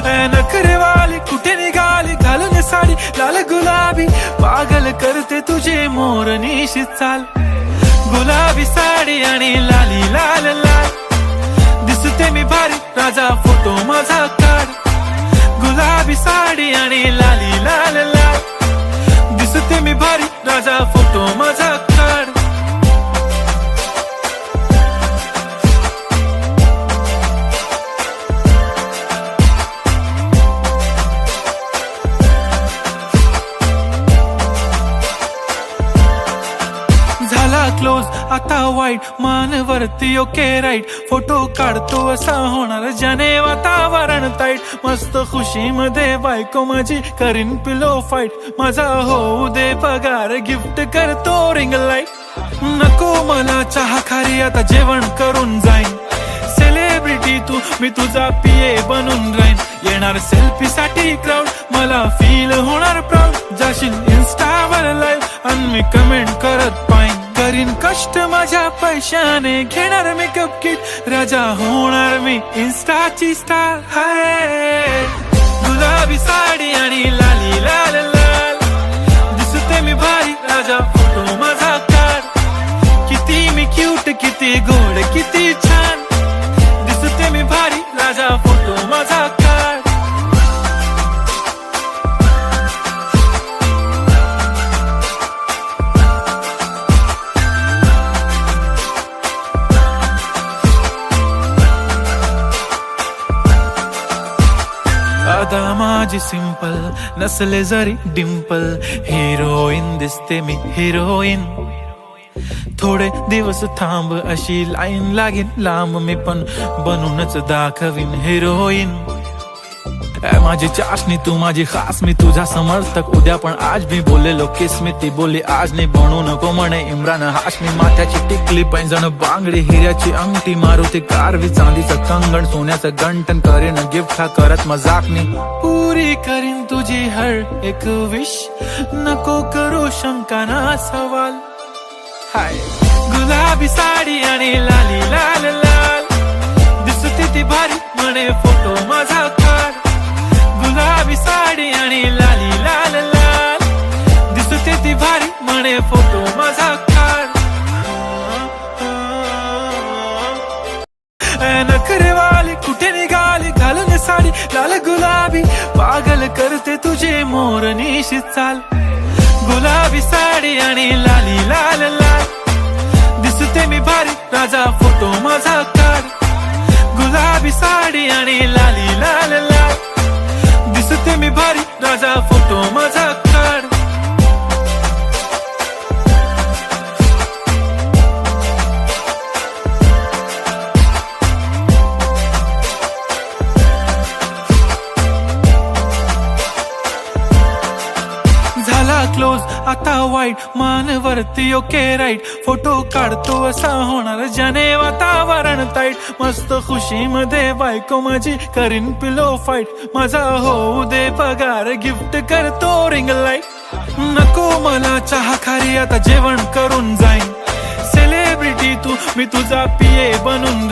नखरेवाली कुठे निघाली घालून साडी लाल गुलाबी, पागल करते तुझे मोर निशी चाल. गुलाबी साडी आणि लाली लाल लाल, दिसते मी भारी राजा फोटो माझा काढ. गुलाबी साडी आणि लाली लाल लाल, दिसते मी भारी राजा फोटो माझा काढ. झाला क्लोज आता वाईट, मानवरती ओके राईट. फोटो काढतो असा होणार ज्याने वातावरण ताईट. मस्त खुशी मध्ये बायको माझी करीन पिलो फाईट. माझा होऊ दे पगार गिफ्ट करतो रिंग लाईट. नको मला चहा खारी आता जेवण करून जाईन. सेलिब्रिटी तू मी तुझा पिये बनून राहीन. येणार सेल्फी साठी क्राऊड मला फील होणार प्राऊड. जाशील इन्स्टावर लाईव्ह आणि मी कमेंट करत पाईन. करीन कष्ट माझ्या पैशाने घेणार मेकअप किट. राजा होणार मी इन्स्टाची स्टार. हाय गुलाबी साडी आणि लाली लाल लाल, दिसते मी भारी राजा फोटो माझा काढ. किती मी क्यूट किती गोड किती छान, दिसते मी भारी राजा फोटो माझा काढ. अदा माझी सिंपल नसले जरी डिंपल, हिरोईन दिसते मी हिरोईन. थोडे दिवस थांब अशी लाईन लागेल लांब, मी पण बनूनच दाखवीन हिरोईन. माझी चाशनी तू माझी खास, मी तुझा समर्थक उद्या पण आज मी बोललेलो किस मी. ती बोलली आज नाही बनू नको म्हणे इम्रान हाशमी. माथ्याची टिकली पैंजण बांगडी हिऱ्याची अंगठी, मारुती कारवी चांदीचं कंगण सोन्याचं गंटन. करीन गिफ्ट हा करत मजाकनी, पुरी करीन तुझी हर एक विश. नको करू शंका ना सवाल. हाय गुलाबी साडी आणि लाली लाल लाल, दिसते ती भारी म्हणे फोटो माझा काढ. गुलाबी साडी आणि लाली लाल लाल, दिसते ती भारी म्हणे फोटो माझा काढ. नखरेवाली कुठे निघाली घालून साडी लाल गुलाबी, पागल करते तुझे मोर निशी चाल. गुलाबी साडी आणि लाली लाल लाल, दिसते मी भारी राजा फोटो माझा काढ. गुलाबी साडी आणि लाली लाल लाल, दिसते मी भारी राजा फोटो माझा काढ. झाला क्लोज आता वाईट, मानवरती ओके राईट. फोटो काढतो असा होणार ज्याने वातावरण ताईट. मस्त खुशी मध्ये बायको माझी करीन पिलो फाईट. माझा होऊ दे पगार गिफ्ट करतो रिंग लाईट. नको मला चहा खारी आता जेवण करून जाईन. सेलिब्रिटी तू मी तुझा पिये बनून